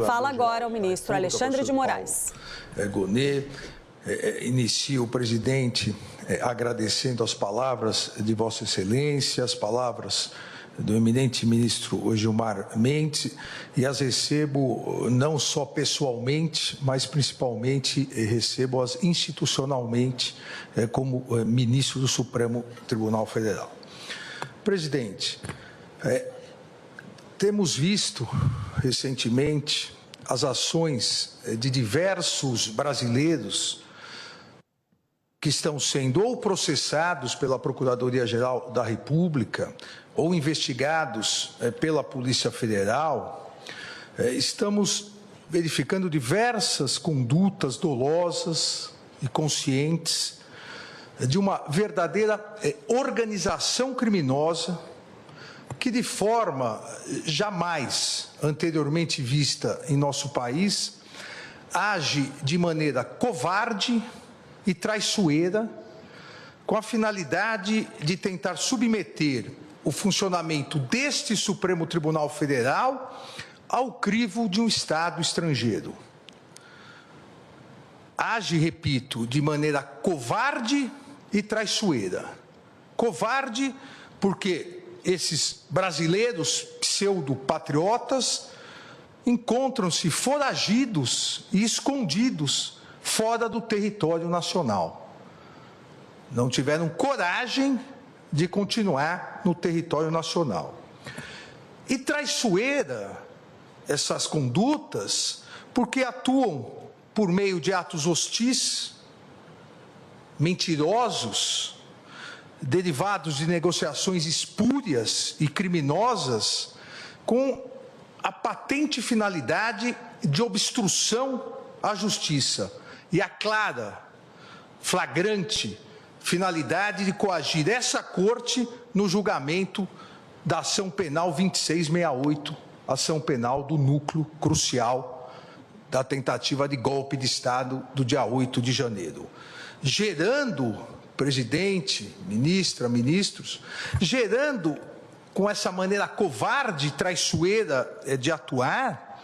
Fala agora o ministro Alexandre de Moraes. Gonê, inicia o presidente agradecendo as palavras de Vossa Excelência, as palavras do eminente ministro Gilmar Mendes, e as recebo não só pessoalmente, mas principalmente recebo-as institucionalmente como ministro do Supremo Tribunal Federal. Presidente, temos visto recentemente as ações de diversos brasileiros que estão sendo ou processados pela Procuradoria-Geral da República ou investigados pela Polícia Federal. Estamos verificando diversas condutas dolosas e conscientes de uma verdadeira organização criminosa que, de forma jamais anteriormente vista em nosso país, age de maneira covarde e traiçoeira, com a finalidade de tentar submeter o funcionamento deste Supremo Tribunal Federal ao crivo de um Estado estrangeiro. Age, repito, de maneira covarde e traiçoeira. Covarde porque esses brasileiros pseudo-patriotas encontram-se foragidos e escondidos fora do território nacional. Não tiveram coragem de continuar no território nacional. E traiçoeira essas condutas porque atuam por meio de atos hostis, mentirosos, derivados de negociações espúrias e criminosas, com a patente finalidade de obstrução à justiça e a clara, flagrante finalidade de coagir essa Corte no julgamento da ação penal 2668, ação penal do núcleo crucial da tentativa de golpe de Estado do dia 8 de janeiro, gerando, presidente, ministra, ministros, gerando com essa maneira covarde e traiçoeira de atuar,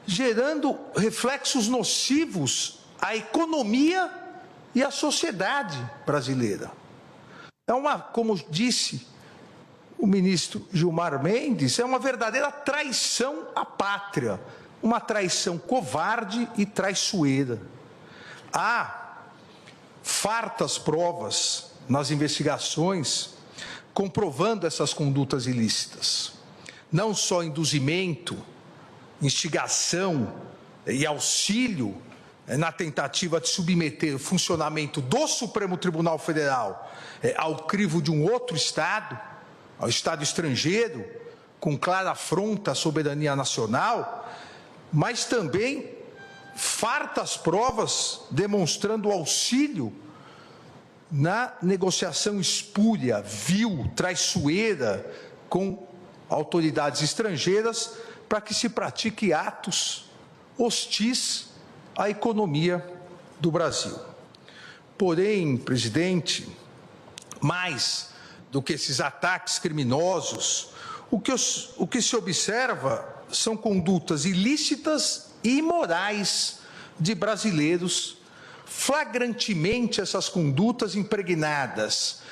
gerando reflexos nocivos à economia e à sociedade brasileira. Como disse o ministro Gilmar Mendes, é uma verdadeira traição à pátria, uma traição covarde e traiçoeira. Há fartas provas nas investigações comprovando essas condutas ilícitas. Não só induzimento, instigação e auxílio na tentativa de submeter o funcionamento do Supremo Tribunal Federal ao crivo de um outro Estado, ao Estado estrangeiro, com clara afronta à soberania nacional, mas também fartas provas demonstrando auxílio na negociação espúria, vil, traiçoeira com autoridades estrangeiras para que se pratique atos hostis à economia do Brasil. Porém, presidente, mais do que esses ataques criminosos, o que se observa são condutas ilícitas e imorais de brasileiros, flagrantemente essas condutas impregnadas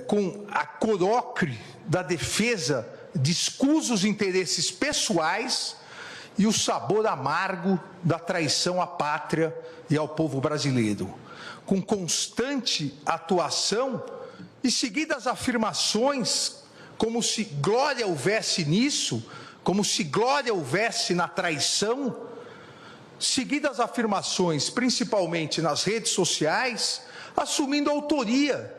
com a corocre da defesa de escusos interesses pessoais e o sabor amargo da traição à pátria e ao povo brasileiro, com constante atuação e seguidas afirmações como se glória houvesse nisso, como se glória houvesse na traição, seguidas afirmações, principalmente nas redes sociais, assumindo autoria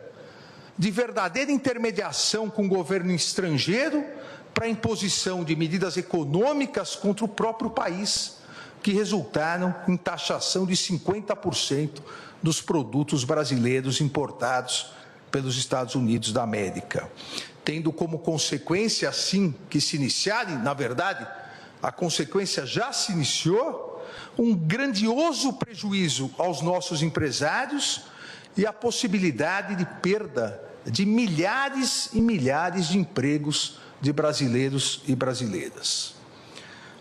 de verdadeira intermediação com o governo estrangeiro para a imposição de medidas econômicas contra o próprio país, que resultaram em taxação de 50% dos produtos brasileiros importados pelos Estados Unidos da América, tendo como consequência, assim que se iniciarem, na verdade, a consequência já se iniciou, um grandioso prejuízo aos nossos empresários e a possibilidade de perda de milhares e milhares de empregos de brasileiros e brasileiras.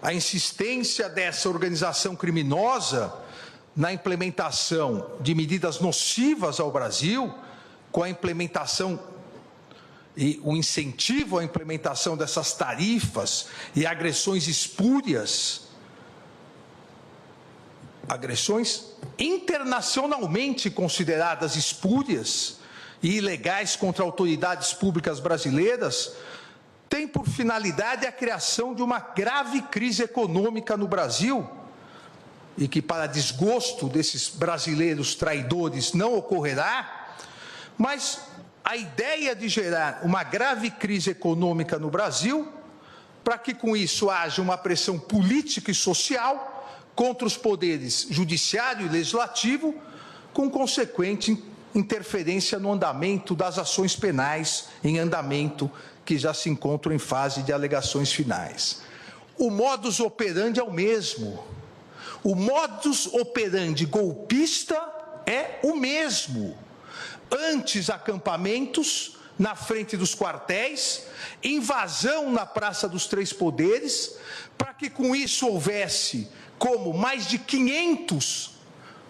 a insistência dessa organização criminosa na implementação de medidas nocivas ao Brasil, com a implementação e o incentivo à implementação dessas tarifas e agressões espúrias, agressões internacionalmente consideradas espúrias e ilegais contra autoridades públicas brasileiras, tem por finalidade a criação de uma grave crise econômica no Brasil, e que, para desgosto desses brasileiros traidores, não ocorrerá, mas a ideia de gerar uma grave crise econômica no Brasil, para que com isso haja uma pressão política e social contra os poderes judiciário e legislativo, com consequente interferência no andamento das ações penais em andamento, que já se encontram em fase de alegações finais. O modus operandi é o mesmo. O modus operandi golpista é o mesmo. Antes, acampamentos na frente dos quartéis, invasão na Praça dos Três Poderes, para que com isso houvesse, como mais de 500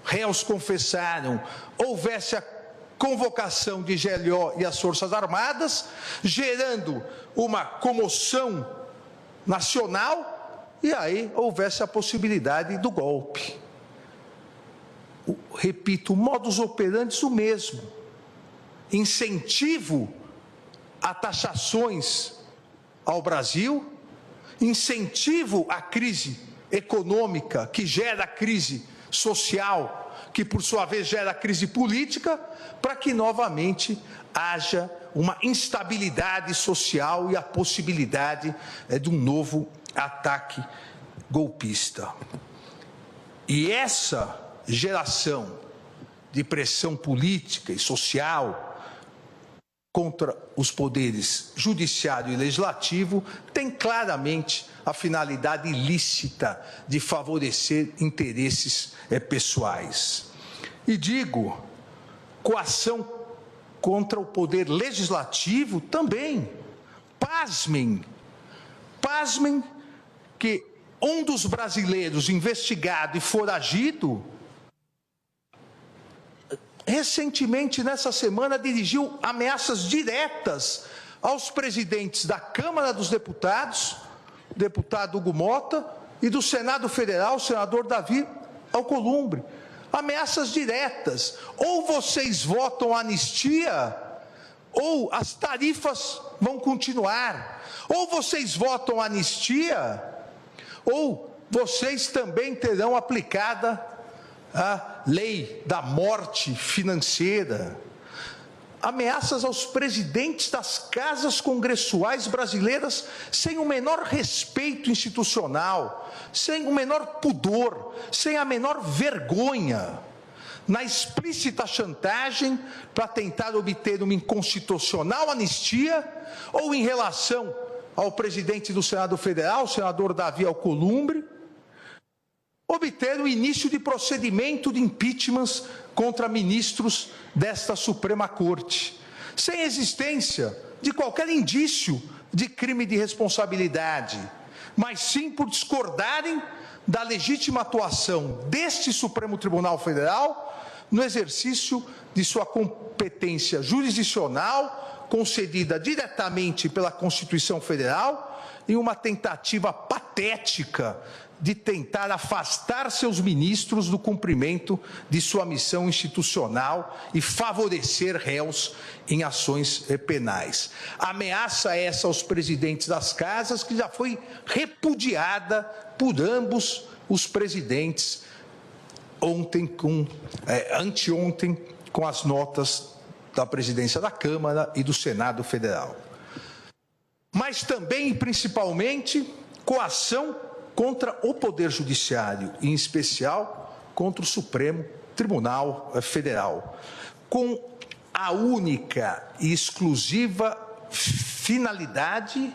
réus confessaram, houvesse a convocação de GLO e as Forças Armadas, gerando uma comoção nacional, e aí houvesse a possibilidade do golpe. Repito, modus operandi o mesmo. Incentivo a taxações ao Brasil, incentivo à crise econômica, que gera crise social, que por sua vez gera crise política, para que novamente haja uma instabilidade social e a possibilidade de um novo ataque golpista. E essa geração de pressão política e social contra os poderes judiciário e legislativo tem claramente a finalidade ilícita de favorecer interesses pessoais. E digo, coação contra o poder legislativo também. Pasmem que um dos brasileiros investigado e foragido, recentemente, nessa semana, dirigiu ameaças diretas aos presidentes da Câmara dos Deputados, o deputado Hugo Mota, e do Senado Federal, o senador Davi Alcolumbre. Ameaças diretas. Ou vocês votam anistia, ou as tarifas vão continuar. Ou vocês votam anistia, ou vocês também terão aplicada a lei da morte financeira. Ameaças aos presidentes das casas congressuais brasileiras sem o menor respeito institucional, sem o menor pudor, sem a menor vergonha, na explícita chantagem para tentar obter uma inconstitucional anistia, ou em relação ao presidente do Senado Federal, o senador Davi Alcolumbre, obter o início de procedimento de impeachment contra ministros desta Suprema Corte, sem existência de qualquer indício de crime de responsabilidade, mas sim por discordarem da legítima atuação deste Supremo Tribunal Federal no exercício de sua competência jurisdicional, concedida diretamente pela Constituição Federal, em uma tentativa patética de tentar afastar seus ministros do cumprimento de sua missão institucional e favorecer réus em ações penais. Ameaça essa aos presidentes das casas, que já foi repudiada por ambos os presidentes anteontem, com as notas da presidência da Câmara e do Senado Federal. Mas também e principalmente coação contra o Poder Judiciário, em especial contra o Supremo Tribunal Federal, com a única e exclusiva finalidade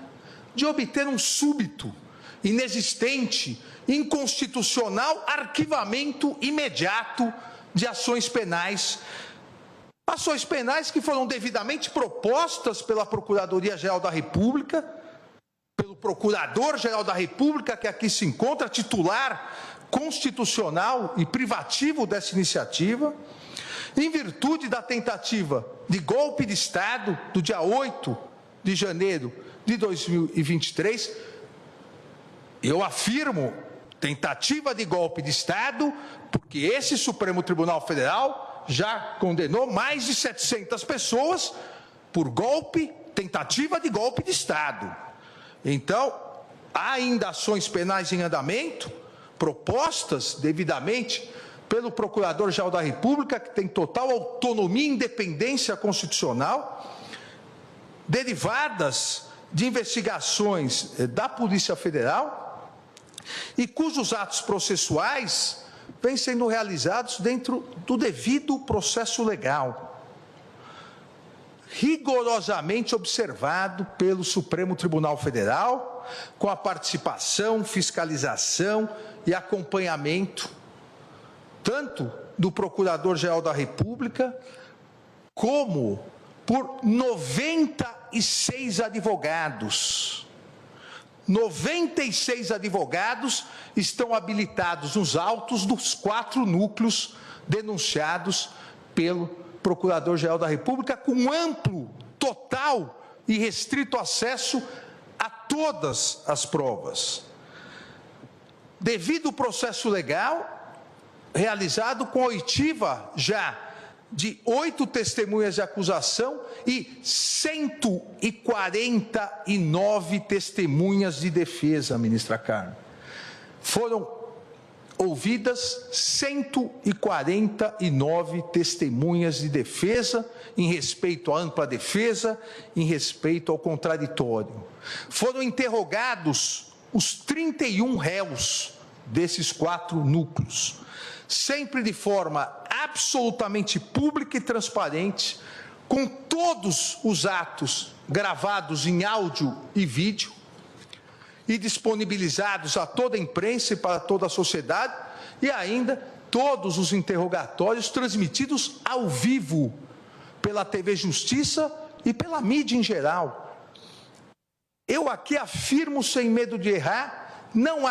de obter um súbito, inexistente, inconstitucional arquivamento imediato de ações penais que foram devidamente propostas pela Procuradoria-Geral da República, pelo Procurador-Geral da República, que aqui se encontra, titular constitucional e privativo dessa iniciativa, em virtude da tentativa de golpe de Estado do dia 8 de janeiro de 2023, eu afirmo tentativa de golpe de Estado, porque esse Supremo Tribunal Federal já condenou mais de 700 pessoas por golpe, tentativa de golpe de Estado. Então, há ainda ações penais em andamento, propostas devidamente pelo Procurador-Geral da República, que tem total autonomia e independência constitucional, derivadas de investigações da Polícia Federal e cujos atos processuais vêm sendo realizados dentro do devido processo legal, rigorosamente observado pelo Supremo Tribunal Federal, com a participação, fiscalização e acompanhamento tanto do Procurador-Geral da República, como por 96 advogados. 96 advogados estão habilitados nos autos dos 4 núcleos denunciados pelo Procurador-Geral da República, com amplo, total e restrito acesso a todas as provas. Devido ao processo legal, realizado com a oitiva já de 8 testemunhas de acusação e 149 testemunhas de defesa, ministra Carmen. Foram ouvidas 149 testemunhas de defesa em respeito à ampla defesa, em respeito ao contraditório. Foram interrogados os 31 réus desses 4 núcleos, sempre de forma absolutamente pública e transparente, com todos os atos gravados em áudio e vídeo e disponibilizados a toda a imprensa e para toda a sociedade, e ainda todos os interrogatórios transmitidos ao vivo pela TV Justiça e pela mídia em geral. Eu aqui afirmo sem medo de errar, não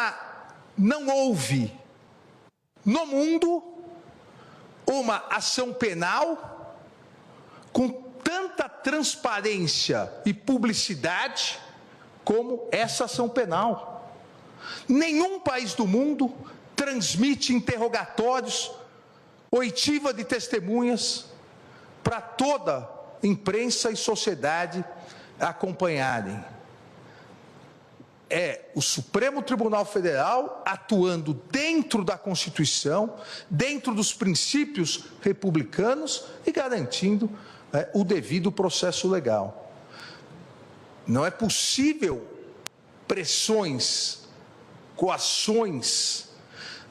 houve no mundo uma ação penal com tanta transparência e publicidade como essa ação penal. Nenhum país do mundo transmite interrogatórios, oitiva de testemunhas para toda imprensa e sociedade acompanharem. É o Supremo Tribunal Federal atuando dentro da Constituição, dentro dos princípios republicanos e garantindo o devido processo legal. Não é possível pressões, coações,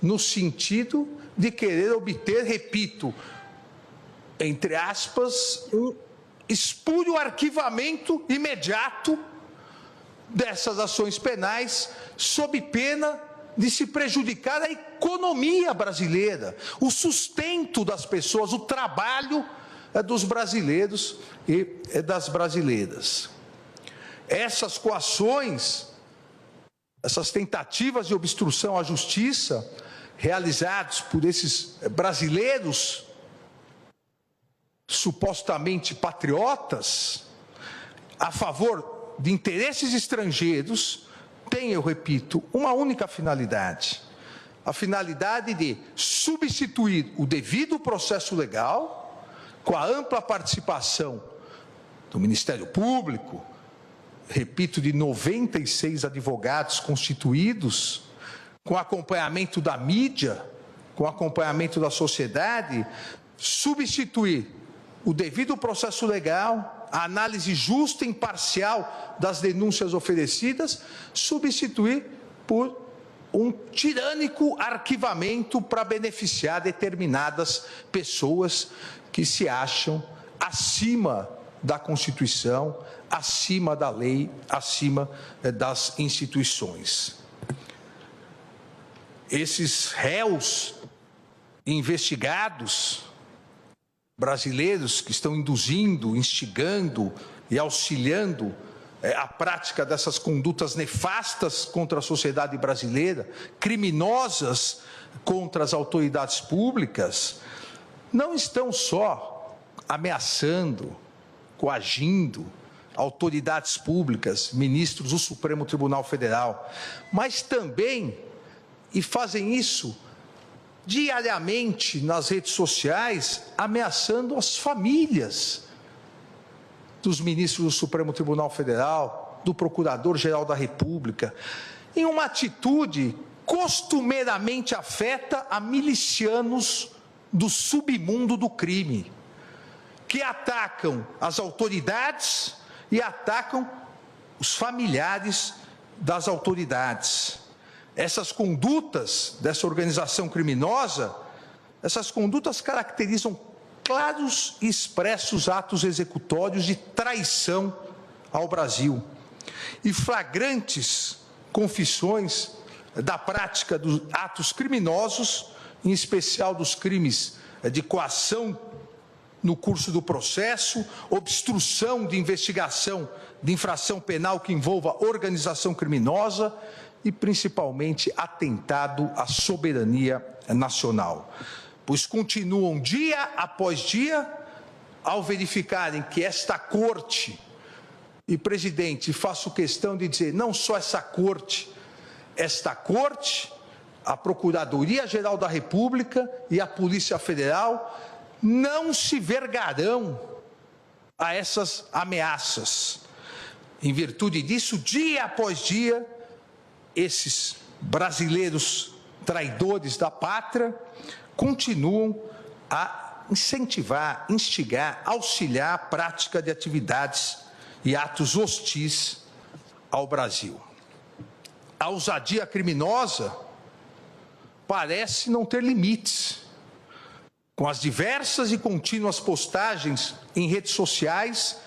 no sentido de querer obter, repito, entre aspas, um espúrio arquivamento imediato dessas ações penais, sob pena de se prejudicar a economia brasileira, o sustento das pessoas, o trabalho dos brasileiros e das brasileiras. Essas coações, essas tentativas de obstrução à justiça, realizadas por esses brasileiros supostamente patriotas, a favor de interesses estrangeiros, tem, eu repito, uma única finalidade: a finalidade de substituir o devido processo legal, com a ampla participação do Ministério Público, repito, de 96 advogados constituídos, com acompanhamento da mídia, com acompanhamento da sociedade, substituir o devido processo legal, a análise justa e imparcial das denúncias oferecidas, substituir por um tirânico arquivamento para beneficiar determinadas pessoas que se acham acima da Constituição, acima da lei, acima das instituições. Esses réus investigados brasileiros que estão induzindo, instigando e auxiliando a prática dessas condutas nefastas contra a sociedade brasileira, criminosas contra as autoridades públicas, não estão só ameaçando, coagindo autoridades públicas, ministros do Supremo Tribunal Federal, mas também, e fazem isso diariamente nas redes sociais, ameaçando as famílias dos ministros do Supremo Tribunal Federal, do Procurador-Geral da República, em uma atitude costumeiramente afeta a milicianos do submundo do crime, que atacam as autoridades e atacam os familiares das autoridades. Essas condutas dessa organização criminosa, essas condutas caracterizam claros e expressos atos executórios de traição ao Brasil e flagrantes confissões da prática dos atos criminosos, em especial dos crimes de coação no curso do processo, obstrução de investigação de infração penal que envolva organização criminosa e, principalmente, atentado à soberania nacional. Pois continuam dia após dia, ao verificarem que esta corte, e, presidente, faço questão de dizer, não só essa corte, a Procuradoria-Geral da República e a Polícia Federal não se vergarão a essas ameaças. Em virtude disso, dia após dia, esses brasileiros traidores da pátria continuam a incentivar, instigar, auxiliar a prática de atividades e atos hostis ao Brasil. A ousadia criminosa parece não ter limites, com as diversas e contínuas postagens em redes sociais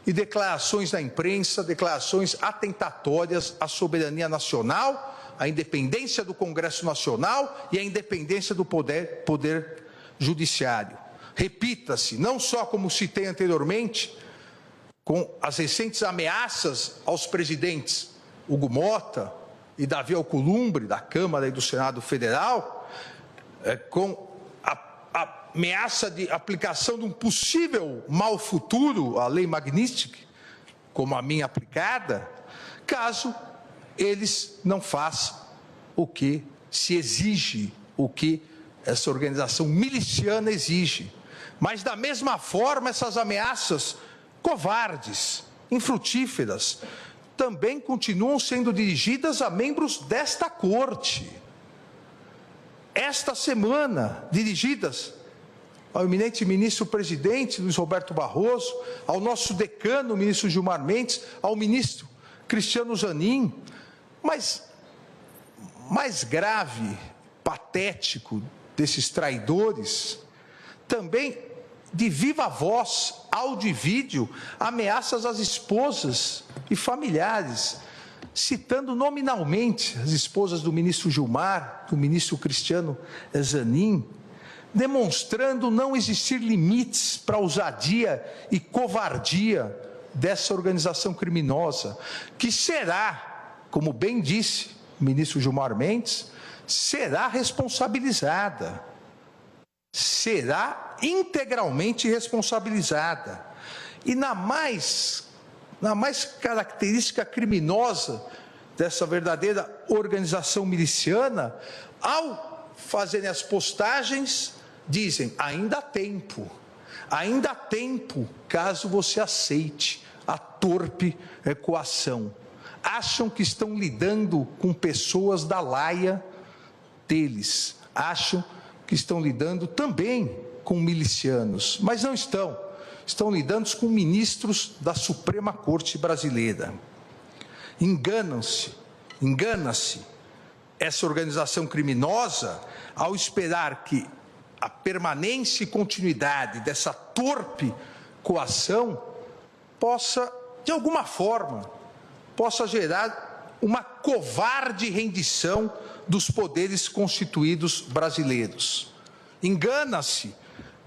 e declarações na imprensa, declarações atentatórias à soberania nacional, à independência do Congresso Nacional e à independência do poder judiciário. Repita-se, não só como citei anteriormente, com as recentes ameaças aos presidentes Hugo Motta e Davi Alcolumbre, da Câmara e do Senado Federal, com a ameaça de aplicação de um possível mal futuro à Lei Magnitsky, como a minha aplicada, caso eles não façam o que se exige, o que essa organização miliciana exige. Mas, da mesma forma, essas ameaças covardes, infrutíferas, também continuam sendo dirigidas a membros desta corte. Esta semana, dirigidas ao eminente ministro-presidente Luiz Roberto Barroso, ao nosso decano, o ministro Gilmar Mendes, ao ministro Cristiano Zanin, mas mais grave, patético desses traidores, também de viva voz, áudio e vídeo, ameaças às esposas e familiares, citando nominalmente as esposas do ministro Gilmar, do ministro Cristiano Zanin, demonstrando não existir limites para a ousadia e covardia dessa organização criminosa, que será, como bem disse o ministro Gilmar Mendes, será responsabilizada, será integralmente responsabilizada. E na mais característica criminosa dessa verdadeira organização miliciana, ao fazerem as postagens, dizem, ainda há tempo caso você aceite a torpe coação. Acham que estão lidando com pessoas da laia deles, acham que estão lidando também com milicianos, mas não estão. Estão lidando com ministros da Suprema Corte Brasileira. Engana-se essa organização criminosa ao esperar que a permanência e continuidade dessa torpe coação possa, de alguma forma, gerar uma covarde rendição dos poderes constituídos brasileiros. Engana-se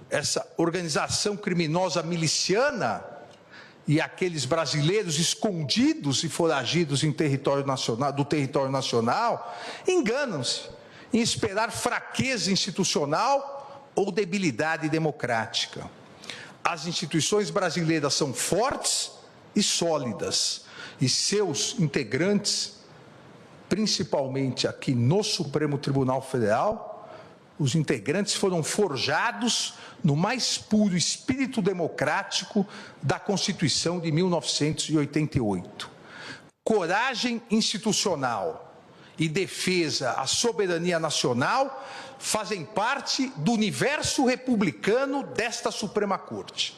essa organização criminosa miliciana e aqueles brasileiros escondidos e foragidos do território nacional enganam-se em esperar fraqueza institucional ou debilidade democrática. As instituições brasileiras são fortes e sólidas, e seus integrantes, principalmente aqui no Supremo Tribunal Federal, os integrantes foram forjados no mais puro espírito democrático da Constituição de 1988. Coragem institucional e defesa à soberania nacional fazem parte do universo republicano desta Suprema Corte,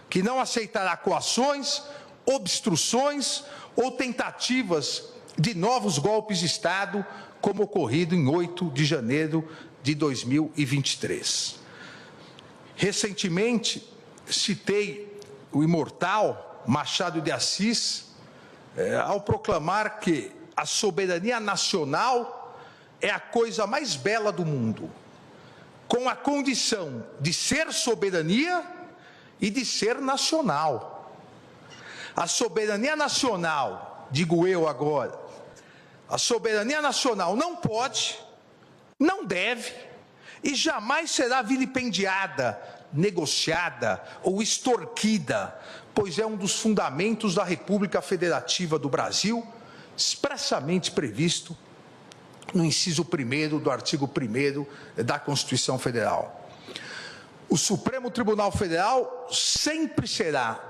que não aceitará coações, obstruções ou tentativas de novos golpes de Estado, como ocorrido em 8 de janeiro de 2023. Recentemente, citei o imortal Machado de Assis ao proclamar que a soberania nacional é a coisa mais bela do mundo, com a condição de ser soberania e de ser nacional. A soberania nacional, digo eu agora, a soberania nacional não pode, não deve e jamais será vilipendiada, negociada ou extorquida, pois é um dos fundamentos da República Federativa do Brasil, expressamente previsto no inciso 1º do artigo 1º da Constituição Federal. O Supremo Tribunal Federal sempre será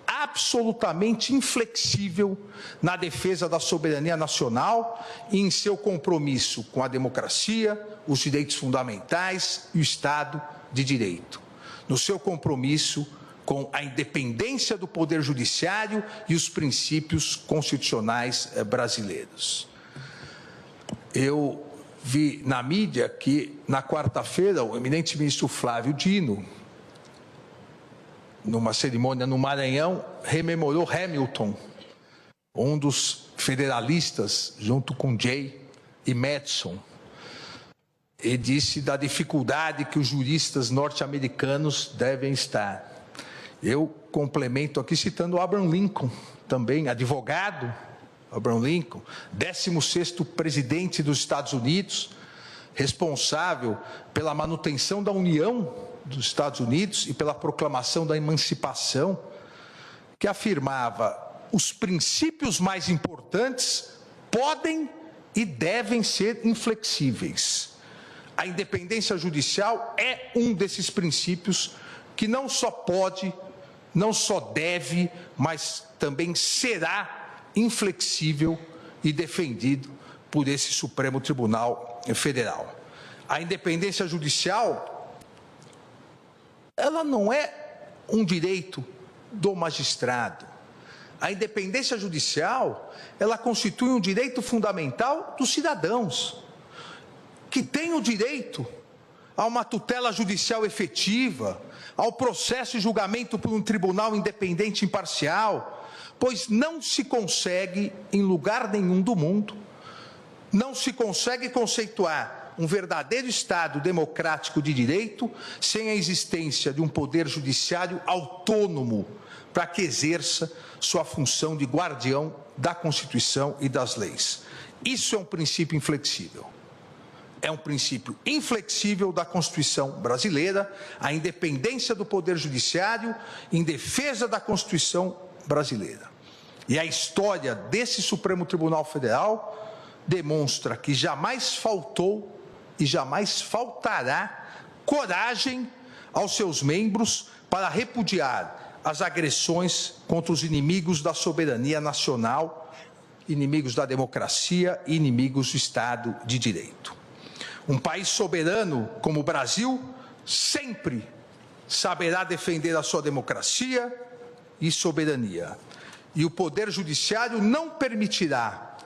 absolutamente inflexível na defesa da soberania nacional e em seu compromisso com a democracia, os direitos fundamentais e o Estado de Direito. No seu compromisso com a independência do Poder Judiciário e os princípios constitucionais brasileiros. Eu vi na mídia que, na quarta-feira, o eminente ministro Flávio Dino, numa cerimônia no Maranhão, rememorou Hamilton, um dos federalistas, junto com Jay e Madison, e disse da dificuldade que os juristas norte-americanos devem estar. Eu complemento aqui citando Abraham Lincoln, também advogado, Abraham Lincoln, 16º presidente dos Estados Unidos, responsável pela manutenção da União dos Estados Unidos e pela proclamação da emancipação, que afirmava: os princípios mais importantes podem e devem ser inflexíveis. A independência judicial é um desses princípios que não só pode, não só deve, mas também será inflexível e defendido por esse Supremo Tribunal Federal. A independência judicial, ela não é um direito do magistrado. A independência judicial, ela constitui um direito fundamental dos cidadãos, que têm o direito a uma tutela judicial efetiva, ao processo e julgamento por um tribunal independente e imparcial, pois não se consegue, em lugar nenhum do mundo, não se consegue conceituar um verdadeiro Estado democrático de direito sem a existência de um poder judiciário autônomo para que exerça sua função de guardião da Constituição e das leis. Isso é um princípio inflexível. É um princípio inflexível da Constituição brasileira, a independência do Poder Judiciário em defesa da Constituição brasileira. E a história desse Supremo Tribunal Federal demonstra que jamais faltou e jamais faltará coragem aos seus membros para repudiar as agressões contra os inimigos da soberania nacional, inimigos da democracia e inimigos do Estado de Direito. Um país soberano como o Brasil sempre saberá defender a sua democracia e soberania. E o Poder Judiciário não permitirá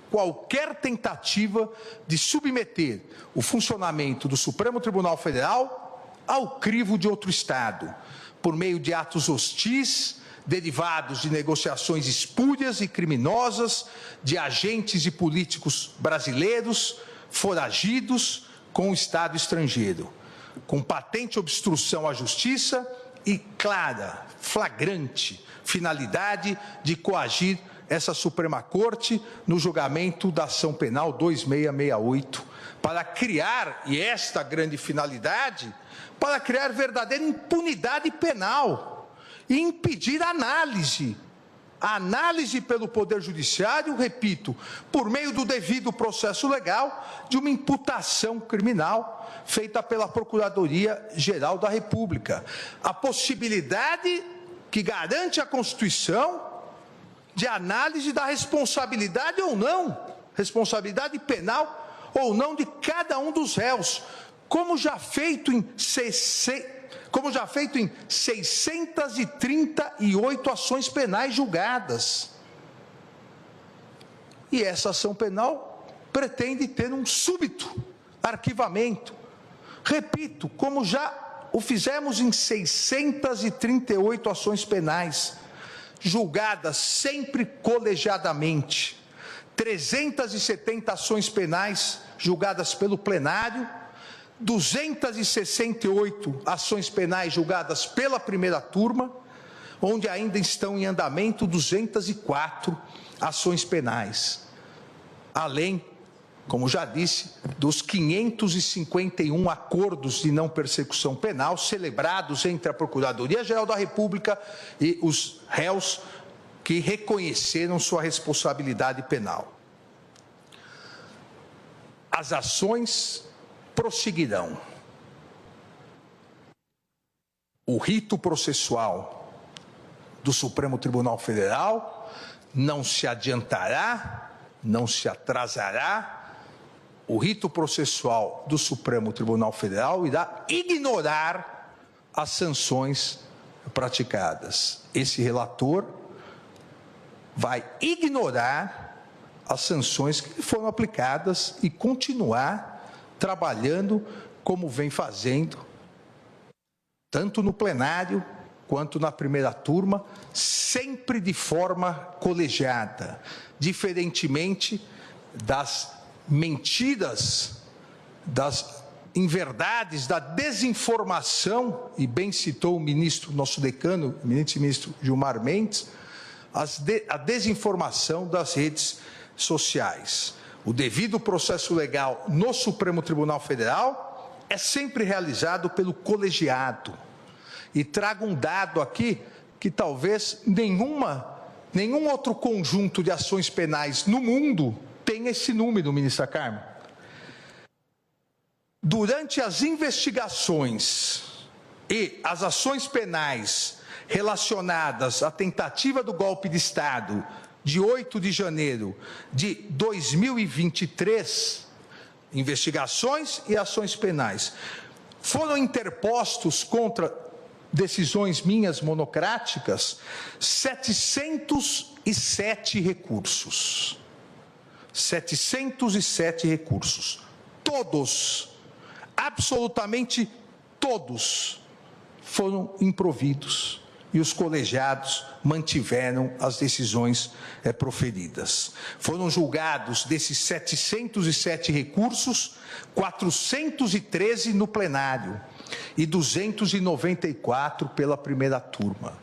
qualquer tentativa de submeter o funcionamento do Supremo Tribunal Federal ao crivo de outro Estado, por meio de atos hostis, derivados de negociações espúrias e criminosas de agentes e políticos brasileiros foragidos com o Estado estrangeiro, com patente obstrução à justiça e clara, flagrante finalidade de coagir essa Suprema Corte no julgamento da ação penal 2668, para criar, e esta grande finalidade, para criar verdadeira impunidade penal e impedir a análise pelo Poder Judiciário, repito, por meio do devido processo legal, de uma imputação criminal feita pela Procuradoria-Geral da República. A possibilidade que garante a Constituição de análise da responsabilidade ou não, responsabilidade penal ou não de cada um dos réus, como já feito em 638 ações penais julgadas. E essa ação penal pretende ter um súbito arquivamento. Repito, como já o fizemos em 638 ações penais, julgadas sempre colegiadamente, 370 ações penais julgadas pelo plenário, 268 ações penais julgadas pela primeira turma, onde ainda estão em andamento 204 ações penais, além, como já disse, dos 551 acordos de não persecução penal celebrados entre a Procuradoria-Geral da República e os réus que reconheceram sua responsabilidade penal. As ações prosseguirão. O rito processual do Supremo Tribunal Federal não se adiantará, não se atrasará. O rito processual do Supremo Tribunal Federal irá ignorar as sanções praticadas. Esse relator vai ignorar as sanções que foram aplicadas e continuar trabalhando como vem fazendo, tanto no plenário quanto na primeira turma, sempre de forma colegiada, diferentemente das mentiras, das inverdades, da desinformação, e bem citou o ministro, nosso decano, o ministro Gilmar Mendes, a desinformação das redes sociais. O devido processo legal no Supremo Tribunal Federal é sempre realizado pelo colegiado. E trago um dado aqui que talvez nenhum outro conjunto de ações penais no mundo tenha esse número, ministra Carmen. Durante as investigações e as ações penais relacionadas à tentativa do golpe de Estado de 8 de janeiro de 2023, investigações e ações penais, foram interpostos contra decisões minhas monocráticas 707 recursos. 707 recursos. Todos, absolutamente todos, foram improvidos e os colegiados mantiveram as decisões proferidas. Foram julgados desses 707 recursos, 413 no plenário e 294 pela primeira turma,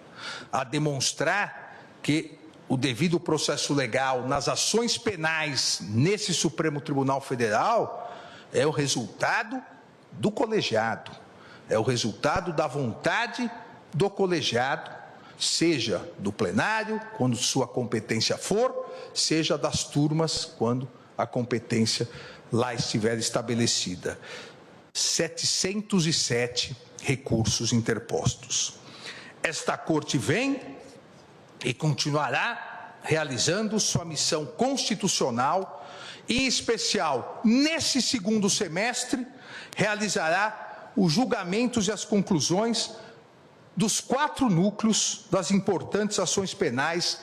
a demonstrar que o devido processo legal nas ações penais nesse Supremo Tribunal Federal é o resultado do colegiado, é o resultado da vontade do colegiado, seja do plenário, quando sua competência for, seja das turmas, quando a competência lá estiver estabelecida. 707 recursos interpostos. Esta Corte vem e continuará realizando sua missão constitucional, e, em especial, nesse segundo semestre, realizará os julgamentos e as conclusões dos 4 núcleos das importantes ações penais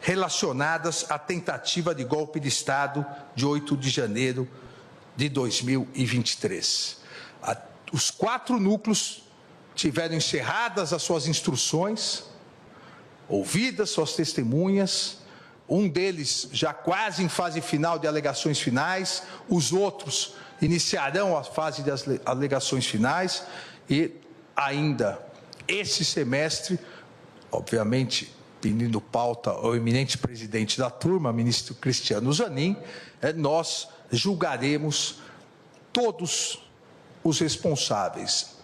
relacionadas à tentativa de golpe de Estado de 8 de janeiro de 2023. Os 4 núcleos tiveram encerradas as suas instruções, ouvidas suas testemunhas, um deles já quase em fase final de alegações finais, os outros iniciarão a fase das alegações finais e ainda esse semestre, obviamente, pedindo pauta ao eminente presidente da turma, ministro Cristiano Zanin, nós julgaremos todos os responsáveis,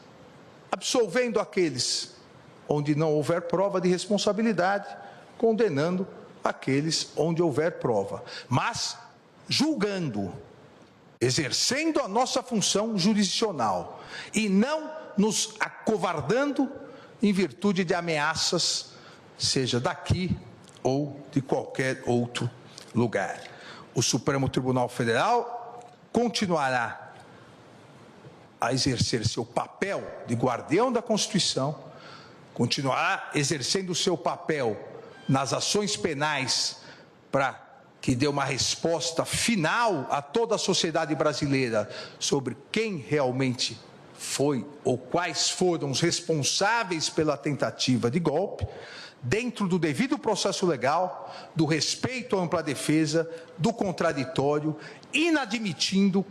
absolvendo aqueles onde não houver prova de responsabilidade, condenando aqueles onde houver prova, mas julgando, exercendo a nossa função jurisdicional e não nos acovardando em virtude de ameaças, seja daqui ou de qualquer outro lugar. O Supremo Tribunal Federal continuará a exercer seu papel de guardião da Constituição, continuará exercendo o seu papel nas ações penais para que dê uma resposta final a toda a sociedade brasileira sobre quem realmente foi ou quais foram os responsáveis pela tentativa de golpe, dentro do devido processo legal, do respeito à ampla defesa, do contraditório, inadmitindo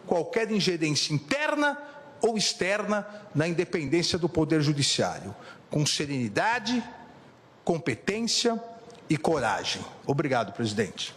qualquer ingerência interna ou externa na independência do Poder Judiciário, com serenidade, competência e coragem. Obrigado, presidente.